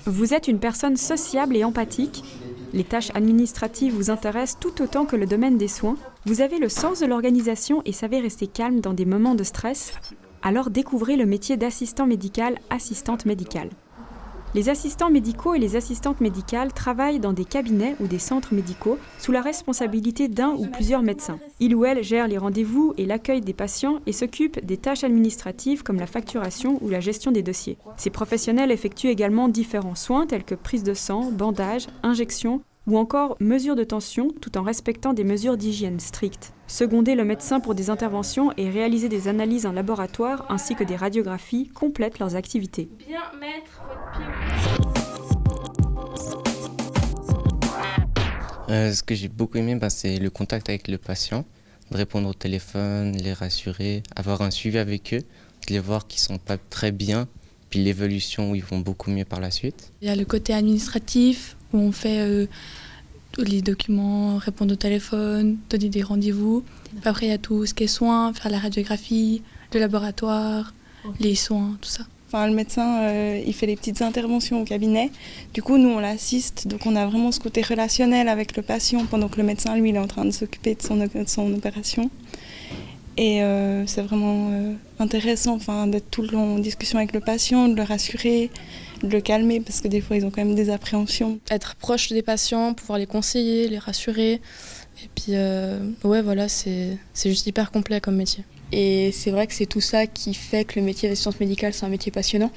Vous êtes une personne sociable et empathique. Les tâches administratives vous intéressent tout autant que le domaine des soins. Vous avez le sens de l'organisation et savez rester calme dans des moments de stress. Alors découvrez le métier d'assistant médical, assistante médicale. Les assistants médicaux et les assistantes médicales travaillent dans des cabinets ou des centres médicaux sous la responsabilité d'un ou plusieurs médecins. Ils ou elles gèrent les rendez-vous et l'accueil des patients et s'occupent des tâches administratives comme la facturation ou la gestion des dossiers. Ces professionnels effectuent également différents soins tels que prise de sang, bandage, injection ou encore mesures de tension tout en respectant des mesures d'hygiène strictes. Seconder le médecin pour des interventions et réaliser des analyses en laboratoire ainsi que des radiographies complètent leurs activités. Bien mettre votre pied. Ce que j'ai beaucoup aimé, c'est le contact avec le patient, de répondre au téléphone, les rassurer, avoir un suivi avec eux, de les voir qu'ils ne sont pas très bien, puis l'évolution où ils vont beaucoup mieux par la suite. Il y a le côté administratif où on fait tous les documents, répondre au téléphone, donner des rendez-vous. Après, il y a tout ce qui est soins, faire la radiographie, le laboratoire, les soins, tout ça. Enfin, le médecin, il fait des petites interventions au cabinet. Du coup, nous, on l'assiste. Donc, on a vraiment ce côté relationnel avec le patient pendant que le médecin, lui, il est en train de s'occuper de son opération. Et c'est vraiment intéressant d'être tout le long en discussion avec le patient, de le rassurer, de le calmer, parce que des fois, ils ont quand même des appréhensions. Être proche des patients, pouvoir les conseiller, les rassurer. Et puis, c'est juste hyper complet comme métier. Et c'est vrai que c'est tout ça qui fait que le métier d'assistance médicale, c'est un métier passionnant.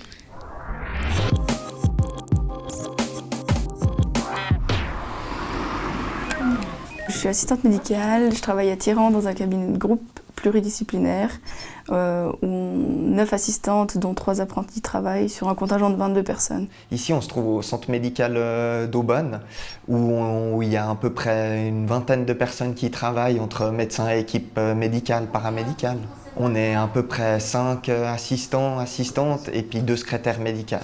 Je suis assistante médicale, je travaille à Tiran dans un cabinet de groupe pluridisciplinaire où 9 assistantes dont 3 apprentis travaillent sur un contingent de 22 personnes. Ici on se trouve au centre médical d'Aubonne où il y a à peu près une vingtaine de personnes qui travaillent entre médecins et équipe médicale, paramédicale. On est à peu près 5 assistants, assistantes et puis 2 secrétaires médicales.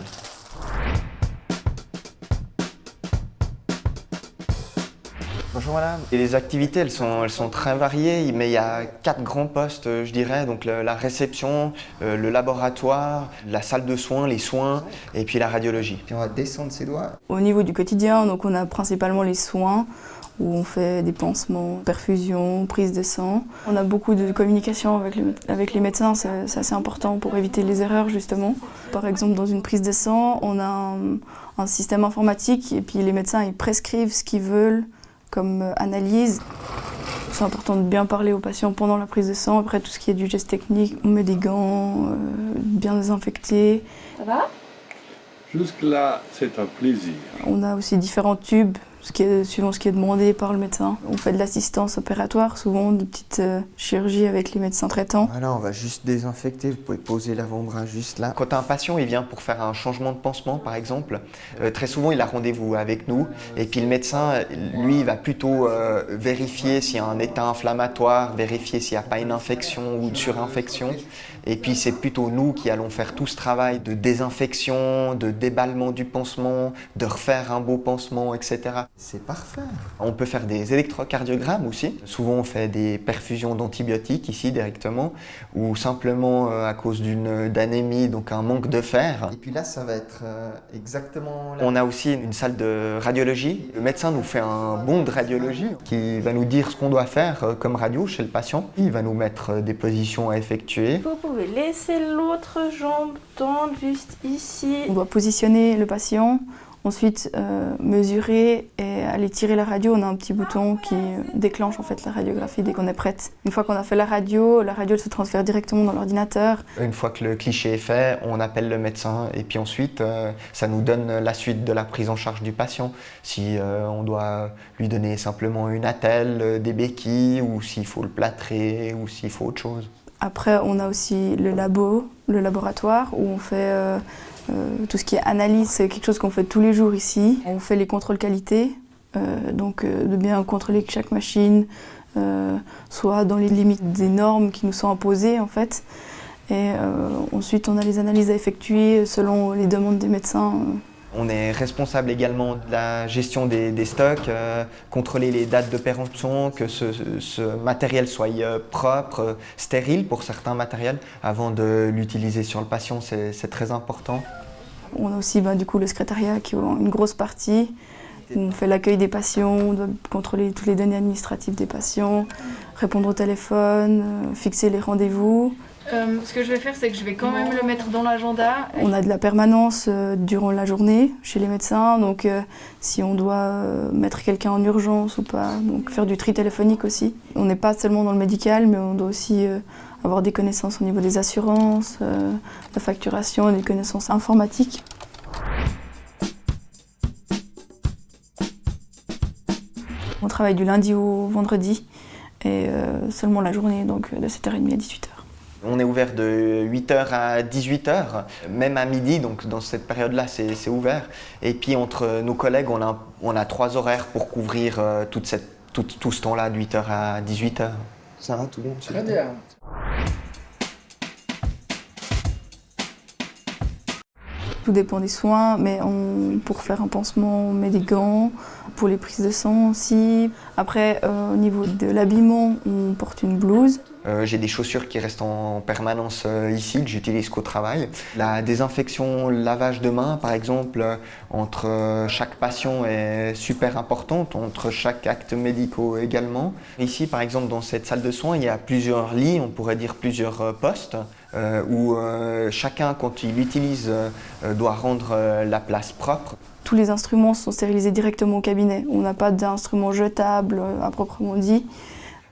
Bonjour madame. Et les activités, elles sont très variées, mais il y a 4 grands postes, je dirais. Donc la réception, le laboratoire, la salle de soins, les soins et puis la radiologie. Puis on va descendre ses doigts. Au niveau du quotidien, donc on a principalement les soins, où on fait des pansements, perfusions, prise de sang. On a beaucoup de communication avec les médecins, c'est assez important pour éviter les erreurs justement. Par exemple, dans une prise de sang, on a un système informatique et puis les médecins ils prescrivent ce qu'ils veulent comme analyse. C'est important de bien parler aux patients pendant la prise de sang. Après, tout ce qui est du geste technique, on met des gants, bien désinfectés. Ça va ? Jusque-là, c'est un plaisir. On a aussi différents tubes, suivant ce qui est demandé par le médecin. On fait de l'assistance opératoire, souvent de petites chirurgies avec les médecins traitants. Voilà, on va juste désinfecter, vous pouvez poser l'avant-bras juste là. Quand un patient il vient pour faire un changement de pansement par exemple, très souvent il a rendez-vous avec nous et puis le médecin, lui, il va plutôt vérifier s'il y a un état inflammatoire, vérifier s'il n'y a pas une infection ou une surinfection. Et puis c'est plutôt nous qui allons faire tout ce travail de désinfection, de déballement du pansement, de refaire un beau pansement, etc. C'est parfait. On peut faire des électrocardiogrammes aussi. Souvent on fait des perfusions d'antibiotiques ici directement ou simplement à cause d'anémie, donc un manque de fer. Et puis là ça va être exactement là. On a aussi une salle de radiologie. Le médecin nous fait un bon de radiologie qui va nous dire ce qu'on doit faire comme radio chez le patient. Il va nous mettre des positions à effectuer. Vous pouvez laisser l'autre jambe tendre juste ici. On doit positionner le patient, ensuite mesurer et aller tirer la radio. On a un petit bouton qui déclenche en fait la radiographie dès qu'on est prête. Une fois qu'on a fait la radio elle se transfère directement dans l'ordinateur. Une fois que le cliché est fait, on appelle le médecin et puis ensuite ça nous donne la suite de la prise en charge du patient. Si on doit lui donner simplement une attelle, des béquilles ou s'il faut le plâtrer ou s'il faut autre chose. Après, on a aussi le laboratoire, où on fait tout ce qui est analyse. C'est quelque chose qu'on fait tous les jours ici. On fait les contrôles qualité, de bien contrôler que chaque machine soit dans les limites des normes qui nous sont imposées, en fait. Et ensuite, on a les analyses à effectuer selon les demandes des médecins. On est responsable également de la gestion des stocks, contrôler les dates de péremption, que ce matériel soit propre, stérile pour certains matériels, avant de l'utiliser sur le patient, c'est très important. On a aussi du coup le secrétariat qui a une grosse partie. On fait l'accueil des patients, on doit contrôler toutes les données administratives des patients, répondre au téléphone, fixer les rendez-vous. Ce que je vais faire, c'est que je vais quand même le mettre dans l'agenda. On a de la permanence durant la journée chez les médecins, donc si on doit mettre quelqu'un en urgence ou pas, donc faire du tri téléphonique aussi. On n'est pas seulement dans le médical, mais on doit aussi avoir des connaissances au niveau des assurances, la facturation, des connaissances informatiques. On travaille du lundi au vendredi et seulement la journée, donc de 7h30 à 18h. On est ouvert de 8h à 18h, même à midi, donc dans cette période-là c'est ouvert. Et puis entre nos collègues, on a 3 horaires pour couvrir tout ce temps-là, de 8h à 18h. Ça va, tout bien? Très bien. Tout dépend des soins, mais pour faire un pansement, on met des gants, pour les prises de sang aussi. Après, au niveau de l'habillement, on porte une blouse. J'ai des chaussures qui restent en permanence ici, que j'utilise qu'au travail. La désinfection, le lavage de mains, par exemple, entre chaque patient est super importante, entre chaque acte médical également. Ici, par exemple, dans cette salle de soins, il y a plusieurs lits, on pourrait dire plusieurs postes, où chacun, quand il l'utilise, doit rendre la place propre. Tous les instruments sont stérilisés directement au cabinet. On n'a pas d'instruments jetables à proprement dit.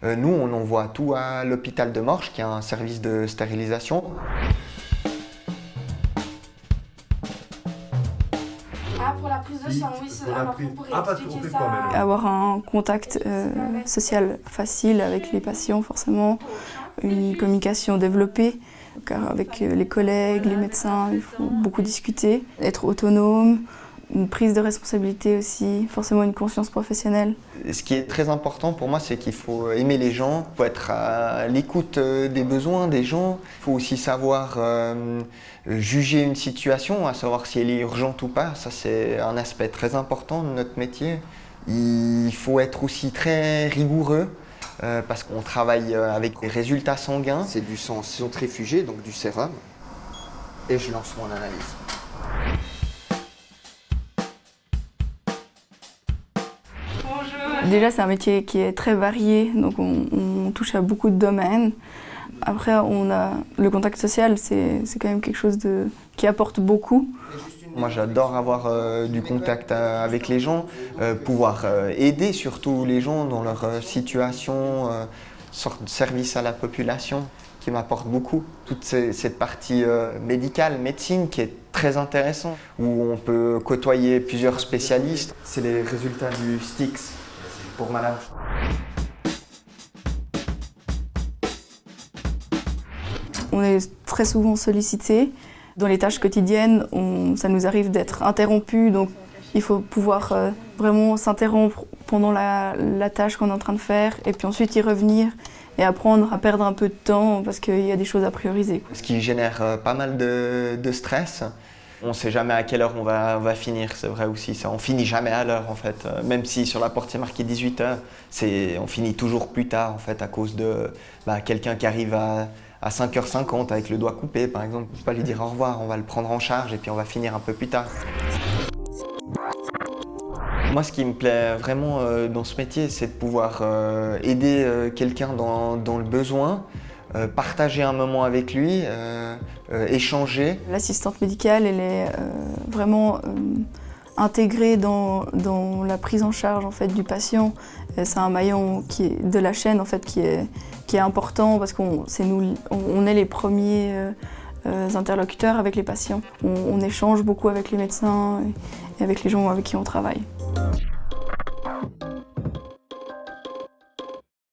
Nous, on envoie tout à l'hôpital de Morges, qui a un service de stérilisation. Pour la prise de sang, oui, alors vous pourrez expliquer ça. Avoir un contact social facile avec les patients, forcément. Une communication développée, car avec les collègues, les médecins, il faut beaucoup discuter. Être autonome. Une prise de responsabilité aussi, forcément une conscience professionnelle. Ce qui est très important pour moi, c'est qu'il faut aimer les gens, il faut être à l'écoute des besoins des gens. Il faut aussi savoir juger une situation, à savoir si elle est urgente ou pas. Ça, c'est un aspect très important de notre métier. Il faut être aussi très rigoureux parce qu'on travaille avec des résultats sanguins. C'est du sang centrifugé, donc du sérum. Et je lance mon analyse. Déjà, c'est un métier qui est très varié, donc on touche à beaucoup de domaines. Après, on a le contact social, c'est quand même quelque chose qui apporte beaucoup. Moi, j'adore avoir du contact avec les gens, pouvoir aider surtout les gens dans leur situation, sorte de service à la population qui m'apporte beaucoup. Toute cette partie médicale, médecine, qui est très intéressante, où on peut côtoyer plusieurs spécialistes. C'est les résultats du STIX. Pour madame. On est très souvent sollicité. Dans les tâches quotidiennes, ça nous arrive d'être interrompu, donc il faut pouvoir vraiment s'interrompre pendant la tâche qu'on est en train de faire et puis ensuite y revenir et apprendre à perdre un peu de temps parce qu'il y a des choses à prioriser. Ce qui génère pas mal de stress. On ne sait jamais à quelle heure on va finir, c'est vrai aussi. Ça, on finit jamais à l'heure en fait. Même si sur la porte c'est marqué 18h, on finit toujours plus tard en fait à cause de quelqu'un qui arrive à 5h50 avec le doigt coupé par exemple. On ne peut pas lui dire au revoir, on va le prendre en charge et puis on va finir un peu plus tard. Moi, ce qui me plaît vraiment dans ce métier, c'est de pouvoir aider quelqu'un dans le besoin. Partager un moment avec lui, échanger. L'assistante médicale, elle est vraiment intégrée dans la prise en charge en fait, du patient. C'est un maillon de la chaîne en fait, qui est important parce qu'on est les premiers interlocuteurs avec les patients. On échange beaucoup avec les médecins et avec les gens avec qui on travaille.